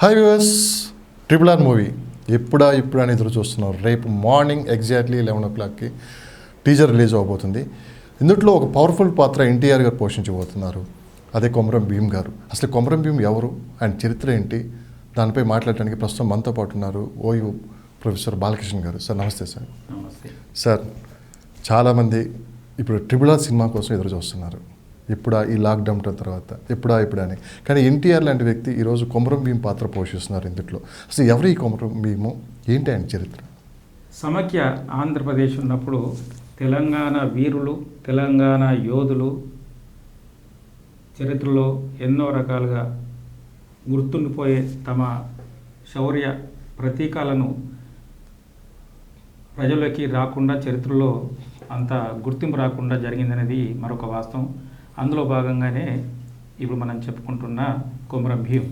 Hi viewers, RRR movie ఇప్పుడు అని ఎదురు చూస్తున్నారు. రేపు మార్నింగ్ ఎగ్జాక్ట్లీ 11 o'clockకి టీజర్ రిలీజ్ అవబోతుంది. ఇందులో ఒక పవర్ఫుల్ పాత్ర ఎన్టీఆర్ గారు పోషించబోతున్నారు. అదే కొమరం భీమ్ గారు. అసలు కొమరం భీమ్ ఎవరు అండ్ చరిత్ర ఏంటి, దానిపై మాట్లాడడానికి ప్రస్తుతం మనతో పాటు ఉన్నారు ఓయూ ప్రొఫెసర్ బాలకృష్ణ గారు. సార్ నమస్తే. సార్ నమస్తే సార్. చాలామంది ఇప్పుడు RRR సినిమా కోసం ఎదురు చూస్తున్నారు. ఇప్పుడా ఈ లాక్డౌన్ తర్వాత ఇప్పుడా అని. కానీ ఎన్టీఆర్ లాంటి వ్యక్తి ఈరోజు కొమరం భీమ్ పాత్ర పోషిస్తున్నారు ఇందులో. అసలు ఎవరు ఈ కొమరం భీము, ఏంటి ఆయన చరిత్ర? సమైక్య ఆంధ్రప్రదేశ్ ఉన్నప్పుడు తెలంగాణ వీరులు, తెలంగాణ యోధులు చరిత్రలో ఎన్నో రకాలుగా గుర్తుండిపోయే తమ శౌర్య ప్రతీకాలను ప్రజలకి రాకుండా, చరిత్రలో అంత గుర్తింపు రాకుండా జరిగిందనేది మరొక వాస్తవం. అందులో భాగంగానే ఇప్పుడు మనం చెప్పుకుంటున్న కొమరం భీం.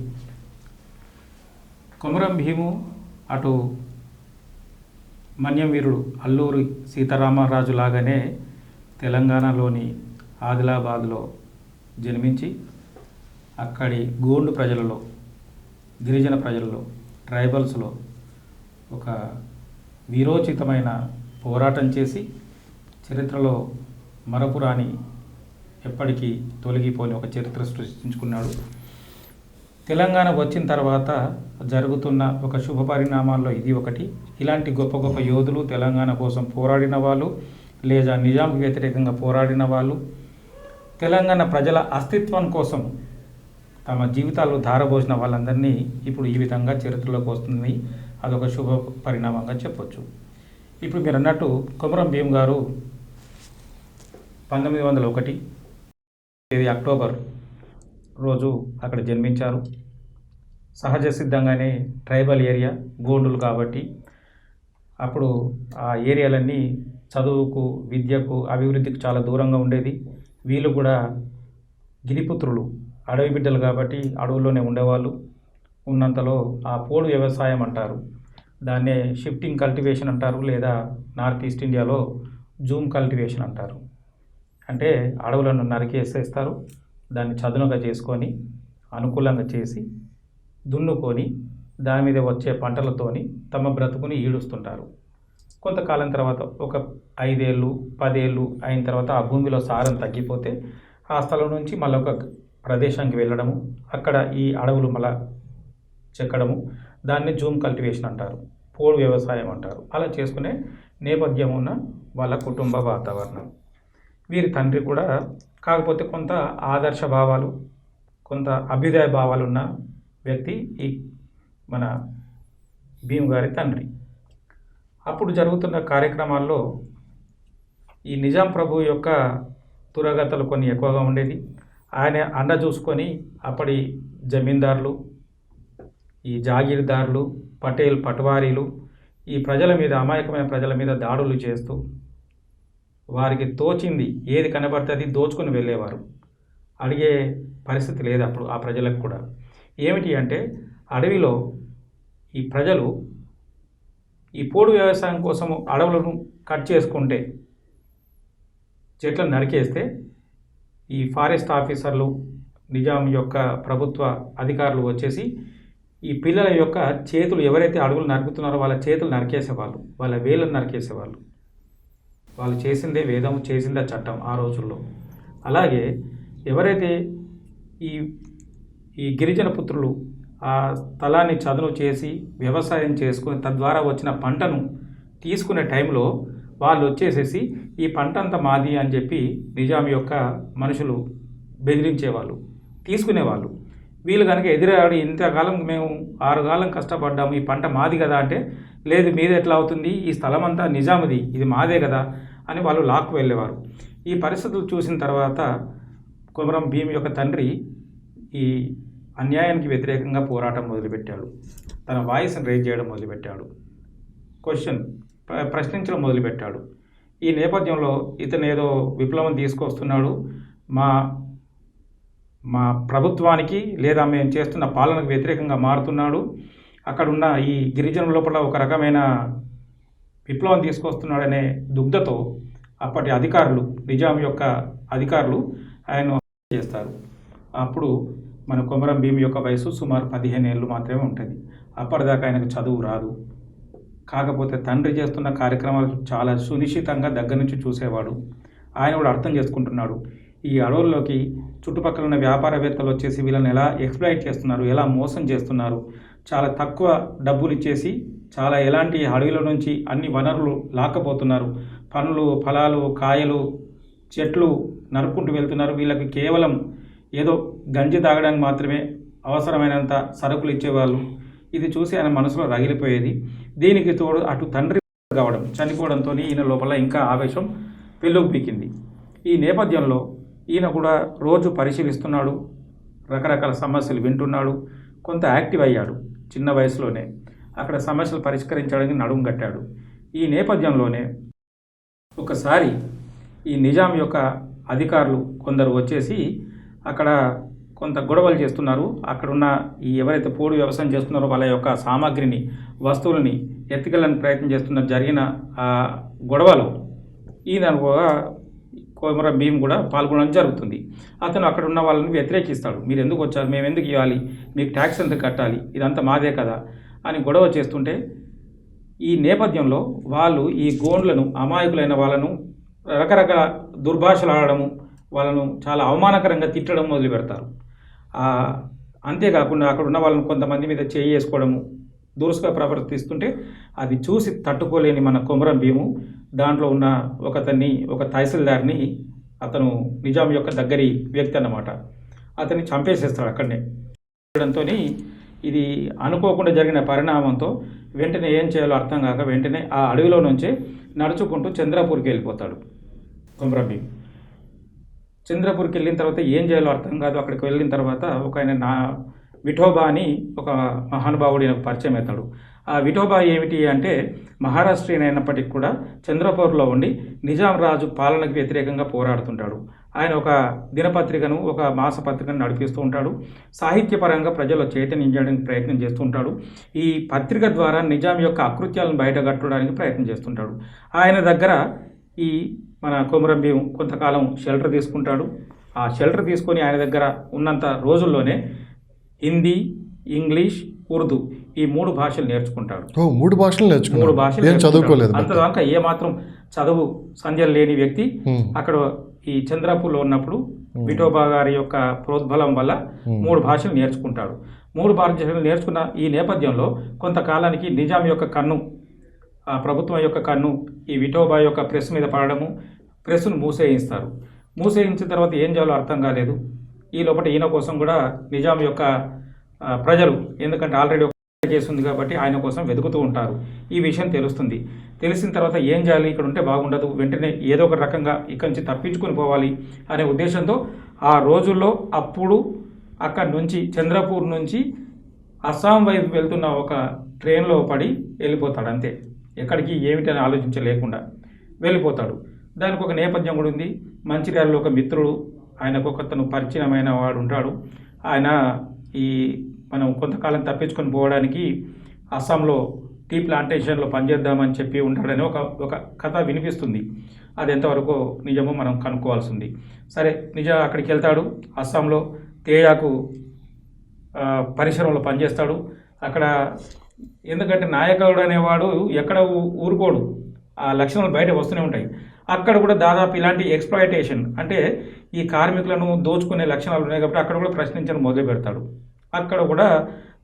కొమరం భీము అటు మన్యం వీరుడు అల్లూరి సీతారామరాజు లాగానే తెలంగాణలోని ఆదిలాబాద్లో జన్మించి అక్కడి గోండు ప్రజలలో, గిరిజన ప్రజలలో, ట్రైబల్స్లో ఒక వీరోచితమైన పోరాటం చేసి చరిత్రలో మరపురాని, ఎప్పటికీ తొలగిపోని ఒక చరిత్ర సృష్టించుకున్నాడు. తెలంగాణ వచ్చిన తర్వాత జరుగుతున్న ఒక శుభ పరిణామాల్లో ఇది ఒకటి. ఇలాంటి గొప్ప గొప్ప యోధులు, తెలంగాణ కోసం పోరాడిన వాళ్ళు, లేదా నిజాంకు వ్యతిరేకంగా పోరాడిన వాళ్ళు, తెలంగాణ ప్రజల అస్తిత్వం కోసం తమ జీవితాలు ధారపోసిన వాళ్ళందరినీ ఇప్పుడు ఈ విధంగా చరిత్రలోకి వస్తుంది. అదొక శుభ పరిణామంగా చెప్పొచ్చు. ఇప్పుడు మీరు అన్నట్టు కొమరం భీమ్ గారు 1901 అక్టోబర్ రోజు అక్కడ జన్మించారు. సహజ సిద్ధంగానే ట్రైబల్ ఏరియా, గోండులు కాబట్టి అప్పుడు ఆ ఏరియాలన్నీ చదువుకు, విద్యకు, అభివృద్ధికి చాలా దూరంగా ఉండేది. వీళ్ళు కూడా గిరిపుత్రులు, అడవి బిడ్డలు కాబట్టి అడవుల్లోనే ఉండేవాళ్ళు. ఉన్నంతలో ఆ పోడు వ్యవసాయం అంటారు, దాన్నే షిఫ్టింగ్ కల్టివేషన్ అంటారు, లేదా నార్త్ ఈస్ట్ ఇండియాలో జూమ్ కల్టివేషన్ అంటారు. అంటే అడవులను నరికేసేస్తారు, దాన్ని చదునుగా చేసుకొని అనుకూలంగా చేసి దున్నుకొని దాని మీద వచ్చే పంటలతోని తమ బ్రతుకుని ఈడుస్తుంటారు. కొంతకాలం తర్వాత ఒక 5 ఏళ్ళు 10 ఏళ్ళు అయిన తర్వాత ఆ భూమిలో సారం తగ్గిపోతే ఆ స్థలం నుంచి మళ్ళీ ఒక ప్రదేశానికి వెళ్ళడము, అక్కడ ఈ అడవులు మళ్ళా చెక్కడము, దాన్ని జూమ్ కల్టివేషన్ అంటారు, పోడు వ్యవసాయం అంటారు. అలా చేసుకునే నేపథ్యం ఉన్న వాళ్ళ కుటుంబ వాతావరణం. వీరి తండ్రి కూడా, కాకపోతే కొంత ఆదర్శ భావాలు, కొంత అభ్యుదయ భావాలు ఉన్న వ్యక్తి ఈ మన భీమ్ గారి తండ్రి. అప్పుడు జరుగుతున్న కార్యక్రమాల్లో ఈ నిజాం ప్రభు యొక్క దురగతులు కొన్ని ఎక్కువగా ఉండేది. ఆయన అండ చూసుకొని అప్పటి జమీందారులు, ఈ జాగీర్దారులు, పట్వారీలు ఈ ప్రజల మీద, అమాయకమైన ప్రజల మీద దాడులు చేస్తూ వారికి తోచింది ఏది కనబడుతుంది దోచుకొని వెళ్ళేవారు. అడిగే పరిస్థితి లేదు అప్పుడు ఆ ప్రజలకు కూడా. ఏమిటి అంటే, అడవిలో ఈ ప్రజలు ఈ పోడు వ్యవసాయం కోసము అడవులను కట్ చేసుకుంటే, చెట్లను నరికేస్తే ఈ ఫారెస్ట్ ఆఫీసర్లు, నిజాం యొక్క ప్రభుత్వ అధికారులు వచ్చేసి ఈ పిల్లల యొక్క చేతులు, ఎవరైతే అడవులు నరుకుతున్నారో వాళ్ళ చేతులు నరికేసేవాళ్ళు, వాళ్ళ వేళ్ళను నరికేసేవాళ్ళు. వాళ్ళు చేసిందే వేదం, చేసిందే చట్టం ఆ రోజుల్లో. అలాగే ఎవరైతే ఈ ఈ గిరిజన పుత్రులు ఆ స్థలాన్ని చదును చేసి వ్యవసాయం చేసుకుని తద్వారా వచ్చిన పంటను తీసుకునే టైంలో వాళ్ళు వచ్చేసేసి ఈ పంట అంతా మాది అని చెప్పి నిజాం యొక్క మనుషులు బెదిరించేవాళ్ళు, తీసుకునేవాళ్ళు. వీళ్ళు కనుక ఎదురాడి, ఇంతకాలం మేము 6 కాలం కష్టపడ్డాము, ఈ పంట మాది కదా అంటే, లేదు మీది ఎట్లా అవుతుంది, ఈ స్థలం అంతా నిజాముది, ఇది మాదే కదా అని వాళ్ళు లాక్కు వెళ్ళేవారు. ఈ పరిస్థితులు చూసిన తర్వాత కొమరం భీమ్ యొక్క తండ్రి ఈ అన్యాయానికి వ్యతిరేకంగా పోరాటం మొదలుపెట్టాడు. తన వాయిస్ని రేజ్ చేయడం మొదలుపెట్టాడు, ప్రశ్నించడం మొదలుపెట్టాడు. ఈ నేపథ్యంలో ఇతను ఏదో విప్లవం తీసుకొస్తున్నాడు, మా ప్రభుత్వానికి లేదా మేము చేస్తున్న పాలనకు వ్యతిరేకంగా మారుతున్నాడు, అక్కడున్న ఈ గిరిజనుల లోపల ఒక రకమైన విప్లవం తీసుకొస్తున్నాడనే దుగ్ధతో అప్పటి అధికారులు, నిజాం యొక్క అధికారులు ఆయన చేస్తారు. అప్పుడు మన కొమరం భీమ్ యొక్క వయసు సుమారు 15 ఏళ్ళు మాత్రమే ఉంటుంది. అప్పటిదాకా ఆయనకు చదువు రాదు. కాకపోతే తండ్రి చేస్తున్న కార్యక్రమాలు చాలా సునిశ్చితంగా దగ్గర నుంచి చూసేవాడు. ఆయన కూడా అర్థం చేసుకుంటున్నాడు. ఈ అడవుల్లోకి చుట్టుపక్కల ఉన్న వ్యాపారవేత్తలు వచ్చేసి వీళ్ళని ఎలా ఎక్స్ప్లాయిట్ చేస్తున్నారు, ఎలా మోసం చేస్తున్నారు, చాలా తక్కువ డబ్బులు ఇచ్చేసి చాలా ఎలాంటి అడవిలో నుంచి అన్ని వనరులు లాక్కపోతున్నారు. పండ్లు, ఫలాలు, కాయలు, చెట్లు నరుక్కుంటూ వెళ్తున్నారు. వీళ్ళకి కేవలం ఏదో గంజి తాగడానికి మాత్రమే అవసరమైనంత సరుకులు ఇచ్చేవాళ్ళు. ఇది చూసి ఆయన మనసులో రగిలిపోయేది. దీనికి తోడు అటు తండ్రి కావడం, చనిపోవడంతో ఈయన లోపల ఇంకా ఆవేశం పెళ్ళుపీకింది. ఈ నేపథ్యంలో ఈయన కూడా రోజు పరిశీలిస్తున్నాడు, రకరకాల సమస్యలు వింటున్నాడు, కొంత యాక్టివ్ అయ్యాడు. చిన్న వయసులోనే అక్కడ సమస్యలు పరిష్కరించడానికి నడుము కట్టాడు. ఈ నేపథ్యంలోనే ఒకసారి ఈ నిజాం యొక్క అధికారులు కొందరు వచ్చేసి అక్కడ కొంత గొడవలు చేస్తున్నారు. అక్కడున్న ఈ ఎవరైతే పోడు వ్యవసాయం చేస్తున్నారో వాళ్ళ యొక్క సామాగ్రిని, వస్తువులని ఎత్తుకెళ్ళని ప్రయత్నం చేస్తున్నారు. జరిగిన ఆ గొడవలో ఈయన కూడా కొమరం భీమ్ కూడా పాల్గొనడం జరుగుతుంది. అతను అక్కడ ఉన్న వాళ్ళని వ్యతిరేకిస్తాడు. మీరు ఎందుకు వచ్చారు, మేము ఎందుకు ఇవ్వాలి, మీకు ట్యాక్స్ ఎంత కట్టాలి, ఇదంతా మాదే కదా అని గొడవ చేస్తుంటే ఈ నేపథ్యంలో వాళ్ళు ఈ గోండ్లను, అమాయకులైన వాళ్ళను రకరకాల దుర్భాషలు ఆడడము, వాళ్ళను చాలా అవమానకరంగా తిట్టడం మొదలు పెడతారు. అంతేకాకుండా అక్కడ ఉన్న వాళ్ళని కొంతమంది మీద చేయి వేసుకోవడము, దురుసుగా ప్రవర్తిస్తుంటే అది చూసి తట్టుకోలేని మన కొమరం భీము దాంట్లో ఉన్న ఒక తహసీల్దార్ని, అతను నిజాం యొక్క దగ్గరి వ్యక్తి అన్నమాట, అతన్ని చంపేసేస్తాడు అక్కడనే. చేయడంతో ఇది అనుకోకుండా జరిగిన పరిణామంతో వెంటనే ఏం చేయాలో అర్థం కాక వెంటనే ఆ అడవిలో నుంచే నడుచుకుంటూ చంద్రపూర్కి వెళ్ళిపోతాడు కొమరం భీమ్. చంద్రపూర్కి వెళ్ళిన తర్వాత ఏం చేయాలో అర్థం కాదు. అక్కడికి వెళ్ళిన తర్వాత ఒక ఆయన విఠోబా అని ఒక మహానుభావుడు ఈయనకు పరిచయం అవుతాడు. ఆ విఠోబా ఏమిటి అంటే మహారాష్ట్రీయన్ అయినప్పటికీ కూడా చంద్రపూర్లో ఉండి నిజాం రాజు పాలనకు వ్యతిరేకంగా పోరాడుతుంటాడు. ఆయన ఒక దినపత్రికను, ఒక మాసపత్రికను నడిపిస్తూ ఉంటాడు. సాహిత్యపరంగా ప్రజల్లో చైతన్యించడానికి ప్రయత్నం చేస్తూ ఉంటాడు. ఈ పత్రిక ద్వారా నిజాం యొక్క అకృత్యాలను బయటగట్టడానికి ప్రయత్నం చేస్తుంటాడు. ఆయన దగ్గర ఈ మన కొమరం భీం కొంతకాలం షెల్టర్ తీసుకుంటాడు. ఆ షెల్టర్ తీసుకొని ఆయన దగ్గర ఉన్నంత రోజుల్లోనే హిందీ, ఇంగ్లీష్, ఉర్దూ ఈ 3 భాషలు నేర్చుకుంటాడు. 3 భాషలు నేర్చుకున్నాడు. 3 భాషలు చదువుకోలేదు. అంతదాకా ఏమాత్రం చదువు సంధ్యలు లేని వ్యక్తి అక్కడ ఈ చంద్రపూర్లో ఉన్నప్పుడు విఠోబా గారి యొక్క ప్రోద్బలం వల్ల 3 భాషలు నేర్చుకుంటాడు. 3 భాషలు నేర్చుకున్న ఈ నేపథ్యంలో కొంతకాలానికి నిజాం యొక్క కన్ను, ఆ ప్రభుత్వం యొక్క కన్ను ఈ విఠోబా యొక్క ప్రెస్ మీద పడడము, ప్రెస్ను మూసేయిస్తారు. మూసేయించిన తర్వాత ఏం చేయాలో అర్థం కాలేదు. ఈ లోపల ఈయన కోసం కూడా నిజాం యొక్క ప్రజలు, ఎందుకంటే ఆల్రెడీ ఒక కేసు ఉంది కాబట్టి ఆయన కోసం వెతుకుతూ ఉంటారు. ఈ విషయం తెలుస్తుంది. తెలిసిన తర్వాత ఏం చేయాలి, ఇక్కడ ఉంటే బాగుండదు, వెంటనే ఏదో ఒక రకంగా ఇక్కడి నుంచి తప్పించుకొని పోవాలి అనే ఉద్దేశంతో ఆ రోజుల్లో అప్పుడు అక్కడి నుంచి చంద్రపూర్ నుంచి అస్సాం వైపు వెళ్తున్న ఒక ట్రైన్లో పడి వెళ్ళిపోతాడు. అంతే, ఎక్కడికి ఏమిటని ఆలోచించలేకుండా వెళ్ళిపోతాడు. దానికి ఒక నేపథ్యం కూడా ఉంది. మంచిర్యాలలో ఒక మిత్రుడు, ఆయనకు ఒకతను పరిచయమైన వాడు ఉంటాడు. ఆయన ఈ మనం కొంతకాలం తప్పించుకొని పోవడానికి అస్సాంలో టీ ప్లాంటేషన్లో పనిచేద్దామని చెప్పి ఉంటాడని ఒక కథ వినిపిస్తుంది. అది ఎంతవరకు నిజమో మనం కనుక్కోవాల్సింది. సరే, అక్కడికి వెళ్తాడు. అస్సాంలో తేయాకు పరిశ్రమలో పనిచేస్తాడు. అక్కడ ఎందుకంటే నాయకుడు అనేవాడు ఎక్కడ ఊరుకోడు, ఆ లక్షణాలు బయట వస్తూనే ఉంటాయి. అక్కడ కూడా దాదాపు ఇలాంటి ఎక్స్ప్లాయిటేషన్, అంటే ఈ కార్మికులను దోచుకునే లక్షణాలు ఉన్నాయి కాబట్టి అక్కడ కూడా ప్రశ్నించడం మొదలు పెడతాడు. అక్కడ కూడా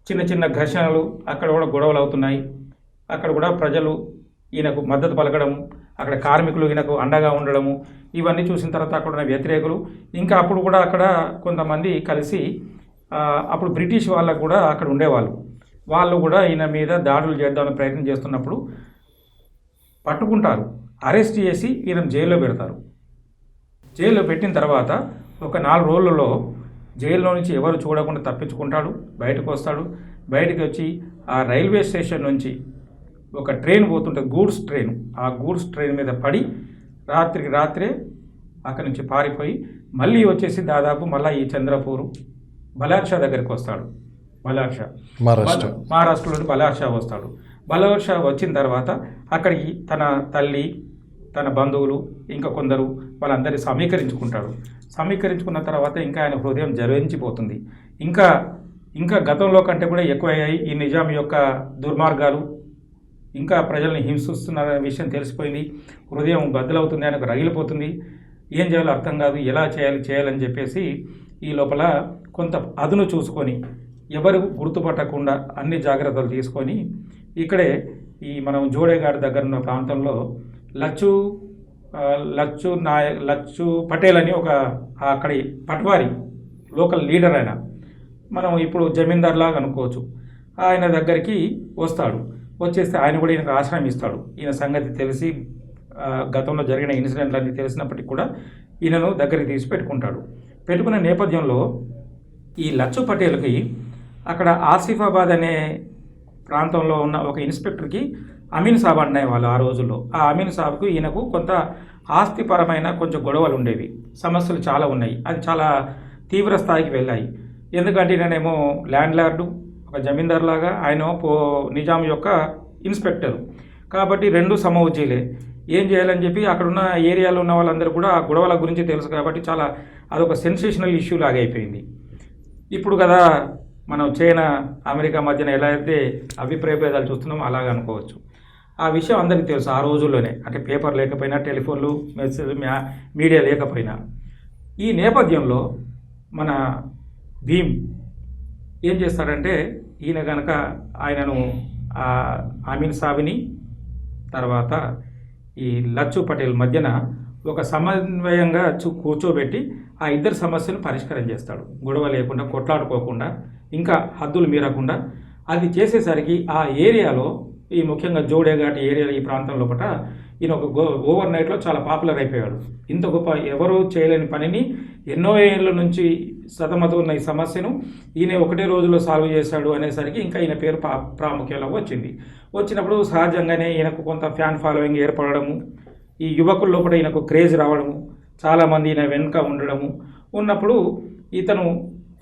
చిన్న చిన్న ఘర్షణలు, అక్కడ కూడా గొడవలు అవుతున్నాయి. అక్కడ కూడా ప్రజలు ఈయనకు మద్దతు పలకడము, అక్కడ కార్మికులు ఈయనకు అండగా ఉండడము, ఇవన్నీ చూసిన తర్వాత అక్కడ ఉన్న వ్యతిరేకులు ఇంకా అప్పుడు కూడా అక్కడ కొంతమంది కలిసి అప్పుడు బ్రిటిష్ వాళ్ళకు కూడా అక్కడ ఉండేవాళ్ళు, వాళ్ళు కూడా ఈయన మీద దాడులు చేద్దామని ప్రయత్నం చేస్తున్నప్పుడు పట్టుకుంటారు. అరెస్ట్ చేసి ఈయన జైల్లో పెడతారు. జైల్లో పెట్టిన తర్వాత ఒక 4 రోజులలో జైల్లో నుంచి ఎవరు చూడకుండా తప్పించుకుంటాడు, బయటకు వస్తాడు. బయటకు వచ్చి ఆ రైల్వే స్టేషన్ నుంచి ఒక ట్రైన్ పోతుంటుంది, గూడ్స్ ట్రైన్. ఆ గూడ్స్ ట్రైన్ మీద పడి రాత్రికి రాత్రే అక్కడి నుంచి పారిపోయి మళ్ళీ వచ్చేసి దాదాపు మళ్ళీ ఈ చంద్రపూరు బలార్షా దగ్గరికి వస్తాడు. మహారాష్ట్రలోని బలార్షా వస్తాడు. బలార్షా వచ్చిన తర్వాత అక్కడికి తన తల్లి, తన బంధువులు ఇంకా కొందరు వాళ్ళందరినీ సమీకరించుకుంటాడు. సమీకరించుకున్న తర్వాత ఇంకా ఆయన హృదయం జరించిపోతుంది. ఇంకా ఇంకా గతంలో కంటే కూడా ఎక్కువయ్యాయి. ఈ నిజాం యొక్క దుర్మార్గాలు ఇంకా ప్రజల్ని హింసిస్తున్నారనే విషయం తెలిసిపోయింది. హృదయం బద్దలవుతుంది, ఆయనకు రగిలిపోతుంది. ఏం చేయాలో అర్థం కాదు, ఎలా చేయాలని చెప్పేసి ఈ లోపల కొంత అదును చూసుకొని ఎవరు గుర్తుపట్టకుండా అన్ని జాగ్రత్తలు తీసుకొని ఇక్కడే ఈ మనం జోడేఘాట్ దగ్గర ఉన్న ప్రాంతంలో లచ్చు పటేల్ అని ఒక అక్కడి పట్వారి లోకల్ లీడర్ ఆయన, మనం ఇప్పుడు జమీందార్ లాగా అనుకోవచ్చు. ఆయన దగ్గరికి వస్తాడు. వచ్చేస్తే ఆయన కూడా ఈయనకు ఆశ్రయం ఇస్తాడు. ఈయన సంగతి తెలిసి గతంలో జరిగిన ఇన్సిడెంట్లన్నీ తెలిసినప్పటికీ కూడా ఈయనను దగ్గరికి తీసి పెట్టుకున్న నేపథ్యంలో ఈ లచ్చు పటేల్కి అక్కడ ఆసిఫాబాద్ అనే ప్రాంతంలో ఉన్న ఒక ఇన్స్పెక్టర్కి అమీన్ సాబ్ అనే వాళ్ళు ఆ రోజుల్లో. ఆ అమీన్ సాబ్కు ఈయనకు కొంత ఆస్తిపరమైన కొంచెం గొడవలు ఉండేవి, సమస్యలు చాలా ఉన్నాయి. అది చాలా తీవ్ర స్థాయికి వెళ్ళాయి. ఎందుకంటే ఈయనేమో ల్యాండ్ లార్డు, ఒక జమీందార్ లాగా, ఆయన నిజాం యొక్క ఇన్స్పెక్టరు. కాబట్టి రెండు సమవుజ్జీలే. ఏం చేయాలని చెప్పి అక్కడున్న ఏరియాలో ఉన్న వాళ్ళందరూ కూడా ఆ గొడవల గురించి తెలుసు కాబట్టి చాలా అదొక సెన్సేషనల్ ఇష్యూ లాగా అయిపోయింది. ఇప్పుడు కదా మనం చైనా అమెరికా మధ్యన ఎలా అయితే అభిప్రాయ భేదాలు చూస్తున్నామో అలాగ అనుకోవచ్చు. ఆ విషయం అందరికీ తెలుసు ఆ రోజుల్లోనే, అంటే పేపర్ లేకపోయినా, టెలిఫోన్లు, మెసేజ్, మీడియా లేకపోయినా. ఈ నేపథ్యంలో మన భీమ్ ఏం చేస్తాడంటే, ఈయన కనుక ఆయనను అమీన్ సాబ్ని తర్వాత ఈ లచ్చు పటేల్ మధ్యన ఒక సమన్వయంగా కూర్చోబెట్టి ఆ ఇద్దరు సమస్యను పరిష్కారం చేస్తాడు. గొడవ లేకుండా, కొట్లాడుకోకుండా, ఇంకా హద్దులు మీరకుండా. అది చేసేసరికి ఆ ఏరియాలో, ఈ ముఖ్యంగా జోడేఘాట్ ఏరియాలో, ఈ ప్రాంతం లోపల ఈయన ఒక ఓవర్ నైట్లో చాలా పాపులర్ అయిపోయాడు. ఇంత గొప్ప ఎవరూ చేయలేని పనిని ఎన్నో ఏళ్ళ నుంచి సతమతం ఉన్న ఈ సమస్యను ఈయన ఒకటే రోజులో సాల్వ్ చేశాడు అనేసరికి ఇంకా ఈయన పేరు ప్రాముఖ్యంలోకి వచ్చింది. వచ్చినప్పుడు సహజంగానే ఈయనకు కొంత ఫ్యాన్ ఫాలోయింగ్ ఏర్పడము, ఈ యువకుల్లో కూడా ఈయనకు క్రేజ్ రావడము, చాలామంది ఈయన వెనుక ఉన్నప్పుడు ఇతను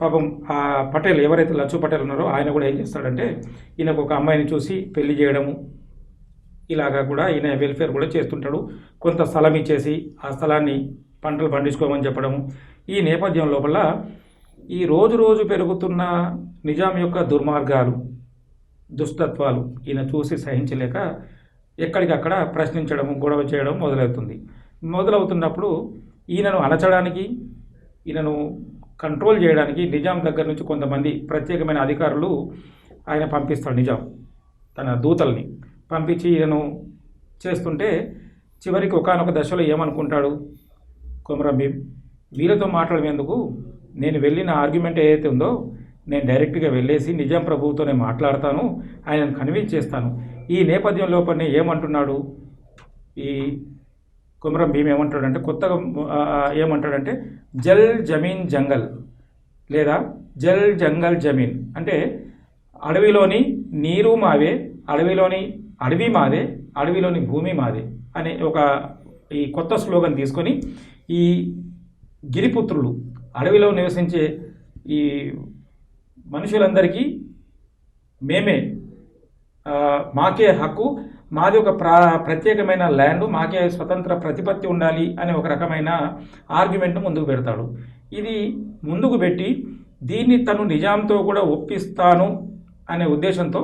పాపం ఆ పటేల్ ఎవరైతే లచ్చు పటేల్ ఉన్నారో ఆయన కూడా ఏం చేస్తాడంటే ఈయనకు ఒక అమ్మాయిని చూసి పెళ్లి చేయడము, ఇలాగా కూడా ఈయన వెల్ఫేర్ కూడా చేస్తుంటాడు. కొంత స్థలం ఇచ్చేసి ఆ స్థలాన్ని పంటలు పండించుకోమని చెప్పడము. ఈ నేపథ్యం లోపల ఈ రోజు పెరుగుతున్న నిజాం యొక్క దుర్మార్గాలు, దుష్టత్వాలు ఈయన చూసి సహించలేక ఎక్కడికక్కడ ప్రశ్నించడము, గొడవ చేయడం మొదలవుతున్నప్పుడు ఈయనను అణచడానికి, ఈయనను కంట్రోల్ చేయడానికి నిజాం దగ్గర నుంచి కొంతమంది ప్రత్యేకమైన అధికారులు ఆయన పంపిస్తాడు. నిజాం తన దూతల్ని పంపించి ఈయనను చేస్తుంటే చివరికి ఒకానొక దశలో ఏమనుకుంటాడు కొమరం భీమ్, వీళ్ళతో మాట్లాడేందుకు నేను వెళ్ళిన ఆర్గ్యుమెంట్ ఏదైతే ఉందో నేను డైరెక్ట్గా వెళ్ళేసి నిజాం ప్రభువుతోనే మాట్లాడతాను, ఆయనను కన్విన్స్ చేస్తాను. ఈ నేపథ్యం లోపలనే ఏమంటున్నాడు ఈ కొమరం భీమ్ ఏమంటాడంటే, కొత్తగా ఏమంటాడంటే జల్ జమీన్ జంగల్ లేదా జల్ జంగల్ జమీన్, అంటే అడవిలోని నీరు మావే, అడవిలోని అడవి మాదే, అడవిలోని భూమి మాదే అనే ఒక ఈ కొత్త స్లోగన్ తీసుకొని ఈ గిరిపుత్రులు, అడవిలో నివసించే ఈ మనుషులందరికీ మేమే, మాకే హక్కు, మాది ఒక ప్రత్యేకమైన ల్యాండ్, మాకే స్వతంత్ర ప్రతిపత్తి ఉండాలి అనే ఒక రకమైన ఆర్గ్యుమెంట్ ముందుకు పెడతాడు. ఇది ముందుకు పెట్టి దీన్ని తను నిజాంతో కూడా ఒప్పిస్తాను అనే ఉద్దేశంతో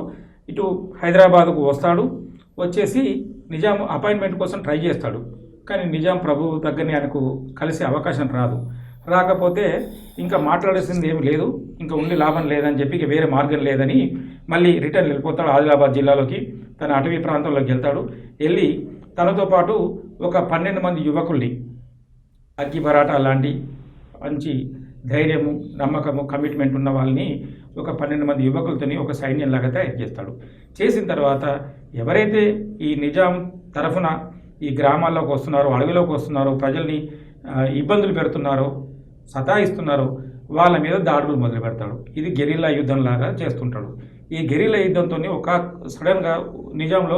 ఇటు హైదరాబాద్కు వస్తాడు. వచ్చేసి నిజాం అపాయింట్మెంట్ కోసం ట్రై చేస్తాడు. కానీ నిజాం ప్రభు దగ్గరని ఆయనకు కలిసే అవకాశం రాకపోతే ఇంకా మాట్లాడాల్సింది ఏమి లేదు, ఇంకా ఉండి లాభం లేదని చెప్పి ఇక వేరే మార్గం లేదని మళ్ళీ రిటర్న్ వెళ్ళిపోతాడు. ఆదిలాబాద్ జిల్లాలోకి తన అటవీ ప్రాంతంలోకి వెళ్తాడు. వెళ్ళి తనతో పాటు ఒక 12 మంది యువకుల్ని, అగ్గి బరాటా లాంటి మంచి ధైర్యము, నమ్మకము, కమిట్మెంట్ ఉన్న వాళ్ళని ఒక 12 మంది యువకులతోని ఒక సైన్యంలాగా తయారు చేస్తాడు. చేసిన తర్వాత ఎవరైతే ఈ నిజాం తరఫున ఈ గ్రామాల్లోకి వస్తున్నారో, అడవిలోకి వస్తున్నారో, ప్రజల్ని ఇబ్బందులు పెడుతున్నారో, సతాయిస్తున్నారో వాళ్ళ మీద దాడులు మొదలు పెడతాడు. ఇది గెరిల్లా యుద్ధంలాగా చేస్తుంటాడు. ఈ గెరిల్లా యుద్ధంతో ఒక సడన్గా నిజాంలో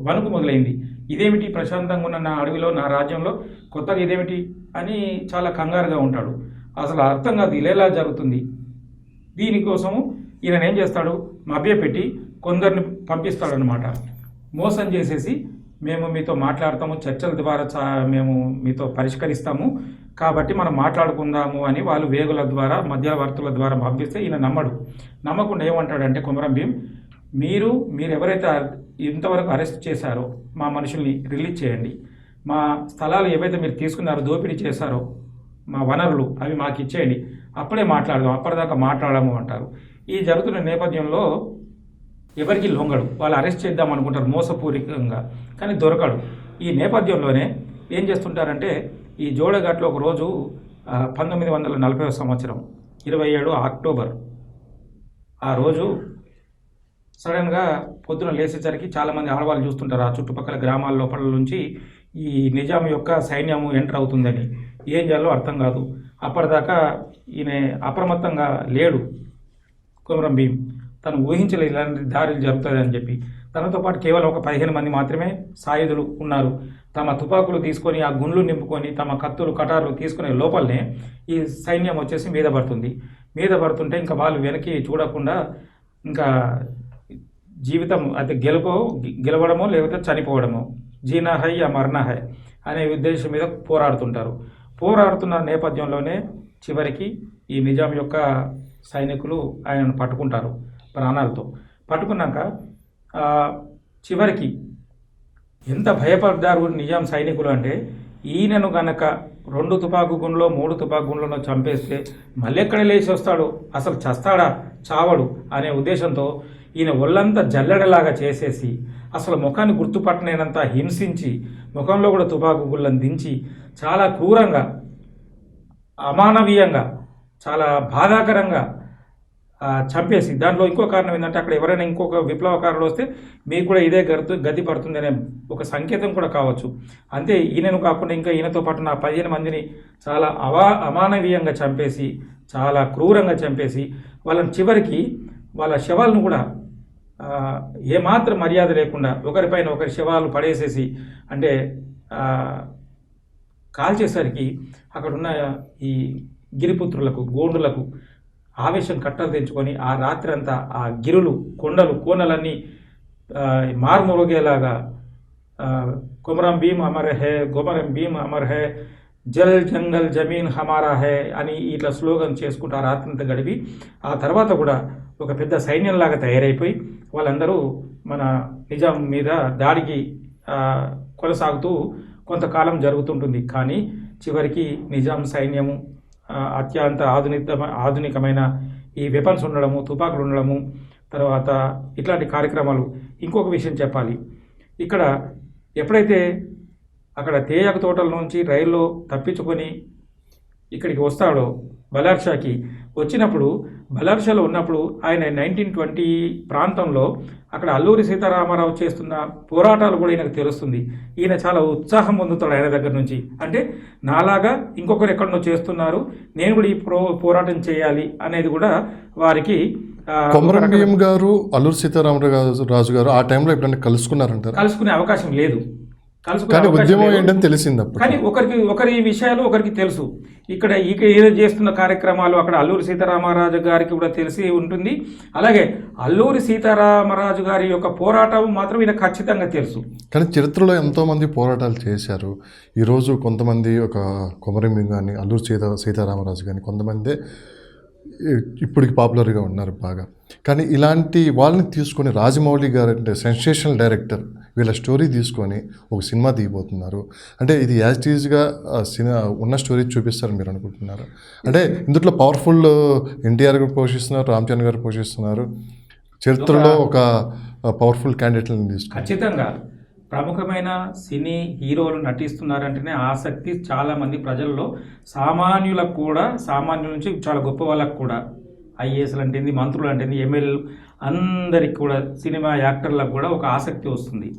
వణుకు మొదలైంది. ఇదేమిటి, ప్రశాంతంగా ఉన్న నా అడవిలో, నా రాజ్యంలో కొత్తగా ఇదేమిటి అని చాలా కంగారుగా ఉంటాడు. అసలు అర్థం కాదు ఇలా జరుగుతుంది. దీనికోసము ఈయన ఏం చేస్తాడు, మభ్యపెట్టి కొందరిని పంపిస్తాడనమాట. మోసం చేసేసి మేము మీతో మాట్లాడతాము, చర్చల ద్వారా మేము మీతో పరిష్కరిస్తాము, కాబట్టి మనం మాట్లాడుకుందాము అని వాళ్ళు వేగుల ద్వారా మధ్యవర్తుల ద్వారా పంపిస్తే ఈయన నమ్మకుండా ఏమంటాడంటే కొమరం భీం, మీరు ఎవరైతే ఇంతవరకు అరెస్ట్ చేశారో మా మనుషుల్ని రిలీజ్ చేయండి, మా స్థలాలు ఏవైతే మీరు తీసుకున్నారో దోపిడీ చేశారో మా వనరులు అవి మాకు ఇచ్చేయండి, అప్పుడే మాట్లాడదాం, అప్పటిదాకా మాట్లాడము అంటారు. ఈ జరుగుతున్న నేపథ్యంలో ఎవరికి లొంగడు, వాళ్ళు అరెస్ట్ చేద్దాం అనుకుంటారు మోసపూరితంగా, కానీ దొరకడు. ఈ నేపథ్యంలోనే ఏం చేస్తుంటారంటే ఈ జోడఘాట్లో ఒక రోజు 1940 సంవత్సరం 27 అక్టోబర్ ఆ రోజు సడన్గా పొద్దున లేచేసరికి చాలామంది ఆడవాళ్ళు చూస్తుంటారు ఆ చుట్టుపక్కల గ్రామాల లోపల నుంచి ఈ నిజాం యొక్క సైన్యము ఎంటర్ అవుతుందని. ఏం చేయాలో అర్థం కాదు. అప్పటిదాకా ఈయన అప్రమత్తంగా లేడు కొమరం భీం. తను ఊహించలేదు ఇలాంటి దాడులు జరుగుతుందని చెప్పి. తనతో పాటు కేవలం ఒక 15 మంది మాత్రమే సాయుధులు ఉన్నారు. తమ తుపాకులు తీసుకొని ఆ గుండ్లు నింపుకొని తమ కత్తులు కటార్లు తీసుకునే లోపలనే ఈ సైన్యం వచ్చేసి మీద పడుతుంటే ఇంకా వాళ్ళు వెనక్కి చూడకుండా ఇంకా జీవితం అది గెలవడమో లేకపోతే చనిపోవడమో, జీనా హై యా మరణా హై అనే ఉద్దేశం మీద పోరాడుతున్న నేపథ్యంలోనే చివరికి ఈ నిజాం యొక్క సైనికులు ఆయనను పట్టుకుంటారు ప్రాణాలతో. పట్టుకున్నాక చివరికి ఎంత భయపడ్డారు నిజాం సైనికులు అంటే, ఈయనను గనక 2 తుపాకు గుండ్లో 3 తుపాకు గుండ్లను చంపేస్తే మళ్ళీ ఎక్కడ లేచి వస్తాడు, అసలు చస్తాడా చావడు అనే ఉద్దేశంతో ఈయన ఒళ్ళంతా జల్లెడలాగా చేసేసి అసలు ముఖాన్ని గుర్తుపట్టలేనంత హింసించి ముఖంలో కూడా తుపాకు గుళ్ళను దించి చాలా క్రూరంగా, అమానవీయంగా, చాలా బాధాకరంగా చంపేసి, దాంట్లో ఇంకో కారణం ఏంటంటే అక్కడ ఎవరైనా ఇంకొక విప్లవకారులు వస్తే మీకు కూడా ఇదే గతి పడుతుంది అనే ఒక సంకేతం కూడా కావచ్చు. అంతే, ఈయనను కాకుండా ఇంకా ఈయనతో పాటు నా 15 మందిని చాలా అమానవీయంగా చంపేసి, చాలా క్రూరంగా చంపేసి వాళ్ళని చివరికి వాళ్ళ శవాలను కూడా ఏమాత్రం మర్యాద లేకుండా ఒకరిపైన ఒకరి శవాలు పడేసేసి అంటే కాల్చేసరికి అక్కడున్న ఈ గిరిపుత్రులకు, గోండులకు ఆవేశం కట్టలు తెంచుకొని ఆ రాత్రి అంతా ఆ గిరులు, కొండలు, కోనలన్నీ మారుమోగేలాగా కొమరం భీం అమర్ హే, కొమరం భీం అమర్ హే, జల్ జంగల్ జమీన్ హమారా హే అని ఇట్లా స్లోగన్ చేసుకుంటూ ఆ రాత్రంతా గడిపి ఆ తర్వాత కూడా ఒక పెద్ద సైన్యంలాగా తయారైపోయి వాళ్ళందరూ మన నిజాం మీద దాడికి కొనసాగుతూ కొంతకాలం జరుగుతుంటుంది. కానీ చివరికి నిజాం సైన్యము అత్యంత ఆధునికమైన ఈ వెపన్స్ ఉండడము, తుపాకులు ఉండడము, తర్వాత ఇట్లాంటి కార్యక్రమాలు. ఇంకొక విషయం చెప్పాలి, ఇక్కడ ఎప్పుడైతే అక్కడ తేయాకు తోటల నుంచి రైల్లో తప్పించుకొని ఇక్కడికి వస్తాడో బలార్షాకి వచ్చినప్పుడు, బలార్షాలో ఉన్నప్పుడు ఆయన 1920 ప్రాంతంలో అక్కడ అల్లూరి సీతారామరావు చేస్తున్న పోరాటాలు కూడా ఈయనకు తెలుస్తుంది. ఈయన చాలా ఉత్సాహం పొందుతాడు ఆయన దగ్గర నుంచి. అంటే నాలాగా ఇంకొకరు ఎక్కడనో చేస్తున్నారు, నేను కూడా ఈ పోరాటం చేయాలి అనేది కూడా వారికి. కొమరం భీం గారు అల్లూరి సీతారామరాజు గారు ఆ టైంలో ఎప్పుడైనా కలుసుకున్నారంటారు? కలుసుకునే అవకాశం లేదు. కానీ ఉద్యమం ఏంటని తెలిసింది. కానీ ఒకరి విషయాలు ఒకరికి తెలుసు. ఇక్కడ ఈయన చేస్తున్న కార్యక్రమాలు అక్కడ అల్లూరి సీతారామరాజు గారికి కూడా తెలిసి ఉంటుంది. అలాగే అల్లూరి సీతారామరాజు గారి యొక్క పోరాటం మాత్రం ఈయన ఖచ్చితంగా తెలుసు. కానీ చరిత్రలో ఎంతోమంది పోరాటాలు చేశారు. ఈరోజు కొంతమంది ఒక కొమరం భీం కానీ, అల్లూరి సీతారామరాజు కానీ కొంతమంది ఇప్పటికి పాపులర్గా ఉన్నారు బాగా. కానీ ఇలాంటి వాళ్ళని తీసుకొని రాజమౌళి గారు అంటే సెన్సేషనల్ డైరెక్టర్ వీళ్ళ స్టోరీ తీసుకొని ఒక సినిమా దిగిపోతున్నారు. అంటే ఇది యాజ్ టీజ్గా సినిమా ఉన్న స్టోరీ చూపిస్తారని మీరు అనుకుంటున్నారు? అంటే ఇందులో పవర్ఫుల్ ఎన్టీఆర్ గారు పోషిస్తున్నారు, రామ్ చరణ్ గారు పోషిస్తున్నారు. చరిత్రలో ఒక పవర్ఫుల్ క్యాండిడేట్లను తీసుకుని ఖచ్చితంగా ప్రముఖమైన సినీ హీరోలు నటిస్తున్నారంటేనే ఆసక్తి చాలామంది ప్రజల్లో, సామాన్యులకు కూడా, సామాన్యుల నుంచి చాలా గొప్ప వాళ్ళకు కూడా, ఐఏఎస్లు అంటేంది, మంత్రులు అంటేంది, ఎమ్మెల్యేలు అందరికి కూడా, సినిమా యాక్టర్లకు కూడా ఒక ఆసక్తి వస్తుంది.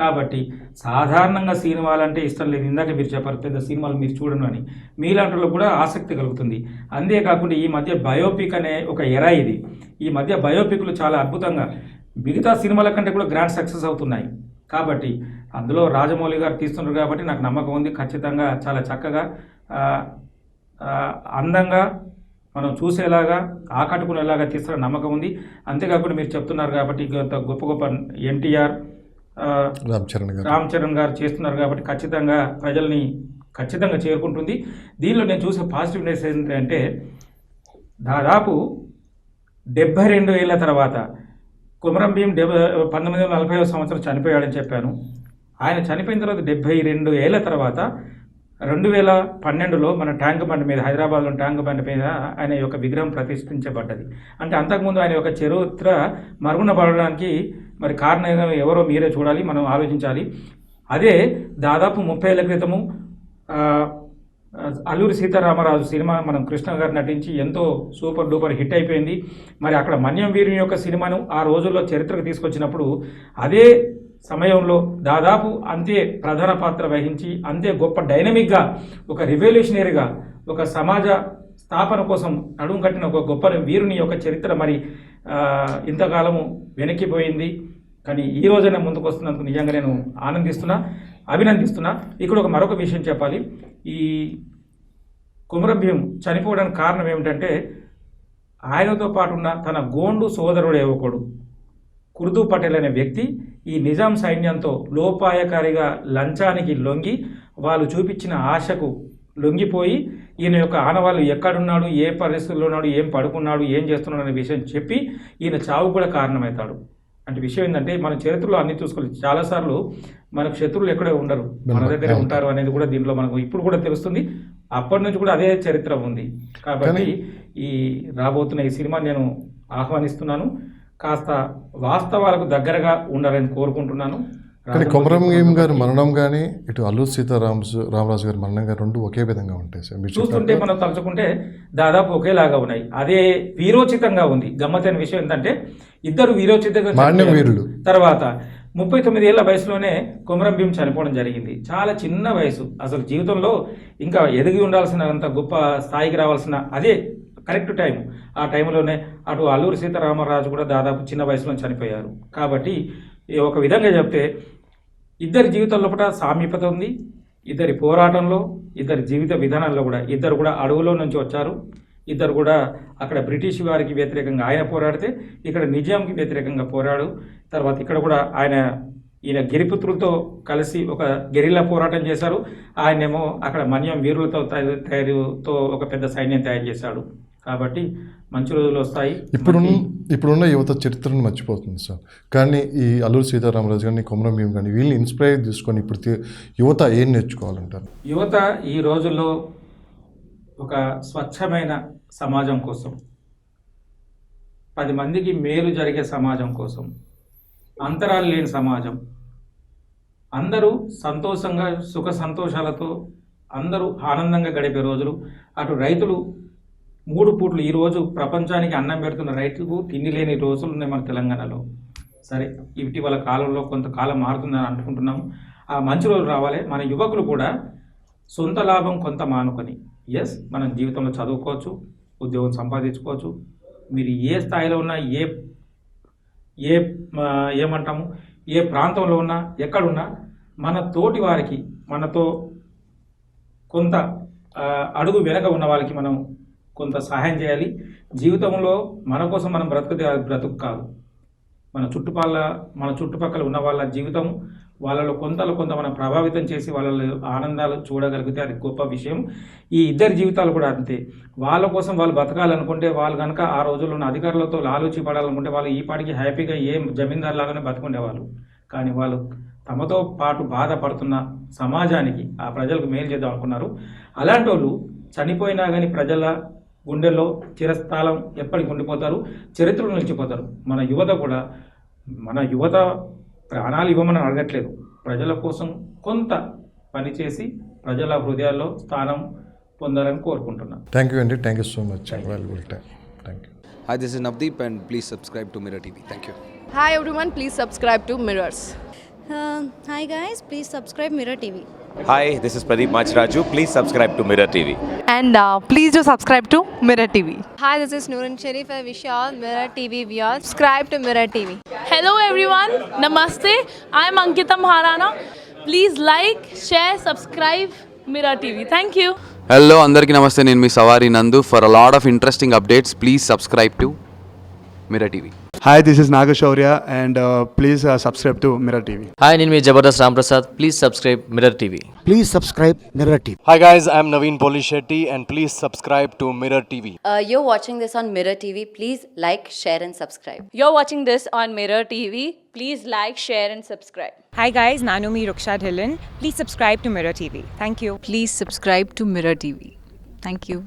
కాబట్టి సాధారణంగా సినిమాలు అంటే ఇష్టం లేదు. ఇందాక మీరు చెప్పారు పెద్ద సినిమాలు మీరు చూడను అని, మీలాంటి కూడా ఆసక్తి కలుగుతుంది. అంతేకాకుండా ఈ మధ్య బయోపిక్ అనే ఒక ఎరా ఇది. ఈ మధ్య బయోపిక్లు చాలా అద్భుతంగా మిగతా సినిమాల కంటే కూడా గ్రాండ్ సక్సెస్ అవుతున్నాయి. కాబట్టి అందులో రాజమౌళి గారు తీస్తున్నారు కాబట్టి నాకు నమ్మకం ఉంది. ఖచ్చితంగా చాలా చక్కగా, అందంగా, మనం చూసేలాగా, ఆకట్టుకునేలాగా తీస్తున్న నమ్మకం ఉంది. అంతేకాకుండా మీరు చెప్తున్నారు కాబట్టి గొప్ప గొప్ప ఎన్టీఆర్, రామ్ చరణ్ గారు చేస్తున్నారు కాబట్టి ఖచ్చితంగా చేరుకుంటుంది. దీనిలో నేను చూసే పాజిటివ్నెస్ ఏంటంటే దాదాపు 72 ఏళ్ల తర్వాత కొమరం భీం 1940వ సంవత్సరం చనిపోయాడని చెప్పాను. ఆయన చనిపోయిన తర్వాత 72 ఏళ్ల తర్వాత 2012లో మన ట్యాంక్ బండ్ మీద, హైదరాబాద్లో ట్యాంక్ బండ్ మీద ఆయన యొక్క విగ్రహం ప్రతిష్ఠించబడ్డది. అంటే అంతకుముందు ఆయన యొక్క చరిత్ర మరుగున పడడానికి మరి కారణం ఎవరో మీరే చూడాలి, మనం ఆలోచించాలి. అదే దాదాపు 30 ఏళ్ల క్రితము అల్లూరి సీతారామరాజు సినిమా మనం కృష్ణ గారు నటించి ఎంతో సూపర్ డూపర్ హిట్ అయిపోయింది. మరి అక్కడ మన్యం వీరుని యొక్క సినిమాను ఆ రోజుల్లో చరిత్రకు తీసుకొచ్చినప్పుడు అదే సమయంలో దాదాపు అంతే ప్రధాన పాత్ర వహించి అంతే గొప్ప డైనమిక్గా ఒక రివల్యూషనరీగా ఒక సమాజ స్థాపన కోసం నడుము కట్టిన ఒక గొప్ప వీరుని యొక్క చరిత్ర మరి ఇంతకాలము వెనక్కిపోయింది. కానీ ఈ రోజైనా ముందుకు వస్తున్నందుకు నిజంగా నేను అభినందిస్తున్నా. ఇక్కడ మరొక విషయం చెప్పాలి. ఈ కొమరం భీం చనిపోవడానికి కారణం ఏమిటంటే ఆయనతో పాటు ఉన్న తన గోండు సోదరుడు ఒకడు కుర్దూ పటేల్ అనే వ్యక్తి ఈ నిజాం సైన్యంతో లోపాయకారిగా లంచానికి లొంగి వాళ్ళు చూపించిన ఆశకు లొంగిపోయి ఈయన యొక్క ఆనవాళ్ళు ఎక్కడున్నాడు, ఏ పరిస్థితుల్లో ఉన్నాడు, ఏం పడుకున్నాడు, ఏం చేస్తున్నాడు అనే విషయం చెప్పి ఈయన చావు కూడా కారణమవుతాడు. అంటే విషయం ఏంటంటే మన చరిత్రలో అన్ని చూసుకోవాలి. చాలాసార్లు మనకు శత్రువులు ఎక్కడే ఉండరు, మన దగ్గరే ఉంటారు అనేది కూడా దీంట్లో మనకు ఇప్పుడు కూడా తెలుస్తుంది. అప్పటి నుంచి కూడా అదే చరిత్ర ఉంది. కాబట్టి ఈ రాబోతున్న ఈ సినిమా నేను ఆహ్వానిస్తున్నాను. కాస్త వాస్తవాలకు దగ్గరగా ఉండాలని కోరుకుంటున్నాను. కానీ కొమరం భీం గారి మరణం కానీ ఇటు అల్లూరి సీతారామరాజు గారి మరణం గారు రెండు ఒకే విధంగా ఉంటాయి సార్. చూస్తుంటే మనం తలుచుకుంటే దాదాపు ఒకేలాగా ఉన్నాయి. అదే వీరోచితంగా ఉంది. గమ్మతైన విషయం ఏంటంటే ఇద్దరు వీరోచితంగా వీరులు. తర్వాత 39 ఏళ్ల వయసులోనే కొమరం భీం చనిపోవడం జరిగింది. చాలా చిన్న వయసు. అసలు జీవితంలో ఇంకా ఎదిగి ఉండాల్సినంత గొప్ప స్థాయికి రావాల్సిన అదే కరెక్ట్ టైం. ఆ టైంలోనే అటు అల్లూరి సీతారామరాజు కూడా దాదాపు చిన్న వయసులో చనిపోయారు. కాబట్టి ఒక విధంగా చెప్తే ఇద్దరి జీవితంలో కూడా సామీప్యత ఉంది. ఇద్దరి పోరాటంలో, ఇద్దరి జీవిత విధానంలో కూడా ఇద్దరు కూడా అడవులో నుంచి వచ్చారు. ఇద్దరు కూడా అక్కడ బ్రిటిష్ వారికి వ్యతిరేకంగా ఆయన పోరాడితే ఇక్కడ నిజాంకి వ్యతిరేకంగా పోరాడు. తర్వాత ఇక్కడ కూడా ఈయన గిరిపుత్రులతో కలిసి ఒక గెరిల్లా పోరాటం చేశారు. ఆయనేమో అక్కడ మన్యం వీరులతో తయారుతో ఒక పెద్ద సైన్యం తయారు చేశాడు. కాబట్టి మంచి రోజులు వస్తాయి. ఇప్పుడున్న యువత చరిత్రను మర్చిపోతుంది సార్. కానీ ఈ అల్లూరి సీతారామరాజు కానీ కొమరం భీం కానీ వీళ్ళని ఇన్స్పైర్ తీసుకొని ఇప్పుడు యువత ఏం నేర్చుకోవాలంటారు? యువత ఈ రోజుల్లో ఒక స్వచ్ఛమైన సమాజం కోసం, 10 మందికి మేలు జరిగే సమాజం కోసం, అంతరాలు లేని సమాజం, అందరూ సంతోషంగా సుఖ సంతోషాలతో అందరూ ఆనందంగా గడిపే రోజులు. అటు రైతులు 3 పూట్లు ఈరోజు ప్రపంచానికి అన్నం పెడుతున్న రైతులకు తిండి లేని రోజులు ఉన్నాయి మన తెలంగాణలో. సరే, ఇటీవల కాలంలో కొంతకాలం మారుతుందని అనుకుంటున్నాము. ఆ మంచి రోజులు రావాలి. మన యువకులు కూడా సొంత లాభం కొంత మానుకొని, మనం జీవితంలో చదువుకోవచ్చు, ఉద్యోగం సంపాదించుకోవచ్చు. మీరు ఏ స్థాయిలో ఉన్నా, ఏ ప్రాంతంలో ఉన్నా, ఎక్కడున్నా మన తోటి వారికి, మనతో కొంత అడుగు వెనక ఉన్న వాళ్ళకి మనం కొంత సహాయం చేయాలి. జీవితంలో మన కోసం మనం బ్రతుకు కాదు, మన చుట్టుపక్కల ఉన్న వాళ్ళ జీవితం, వాళ్ళలో కొంత మనం ప్రభావితం చేసి వాళ్ళ ఆనందాలు చూడగలిగితే అది గొప్ప విషయం. ఈ ఇద్దరి జీవితాలు కూడా అంతే. వాళ్ళ కోసం వాళ్ళు బతకాలనుకుంటే, వాళ్ళు కనుక ఆ రోజుల్లో ఉన్న అధికారులతో లాలూచి పడాలనుకుంటే వాళ్ళు ఈ పాటికి హ్యాపీగా జమీందారు లాగానే బతుకుండేవాళ్ళు. కానీ వాళ్ళు తమతో పాటు బాధపడుతున్న సమాజానికి, ఆ ప్రజలకు మేలు చేద్దాం అనుకున్నారు. అలాంటి వాళ్ళు చనిపోయినా కానీ ప్రజల గుండెల్లో చిరస్థానం ఎప్పటికి ఉండిపోతారు, చరిత్రలో నిలిచిపోతారు. మన యువత ప్రాణాలు ఇవ్వమని అడగట్లేదు, ప్రజల కోసం కొంత పనిచేసి ప్రజల హృదయాల్లో స్థానం పొందాలని కోరుకుంటున్నాను. థ్యాంక్ యూ అండి. Thank you so much. Valuable time. Thank you. Hi, this is Navdeep and please subscribe to Mirror TV. Thank you. Hi everyone, please subscribe to Mirrors. Hi guys, please subscribe Mirror TV. Hi, this is Pradeep Machraju. Please subscribe to Mirror TV. And please do subscribe to Mirror TV. Hi, this is Noorun Sharif. I wish you all Mirror TV viewers subscribe to Mirror TV. Hello everyone, Namaste. I am Ankita Maharana. Please like, share, subscribe Mirror TV. Thank you. Hello, andarki namaste. Nenu mi Savari Nandu. For a lot of interesting updates, please subscribe to Mirror TV. Hi, this is Nagashaurya and please subscribe to Mirror TV. Hi, నేను మీ Jabardasth Ramprasad. Please subscribe Mirror TV. Please subscribe Mirror TV. Hi guys, I'm Naveen Polishetty and please subscribe to Mirror TV. You're watching this on Mirror TV. Please like, share and subscribe. You're watching this on Mirror TV. Please like, share and subscribe. Hi guys, Nanumi Ruksha Dhillon. Please subscribe to Mirror TV. Thank you. Please subscribe to Mirror TV. Thank you.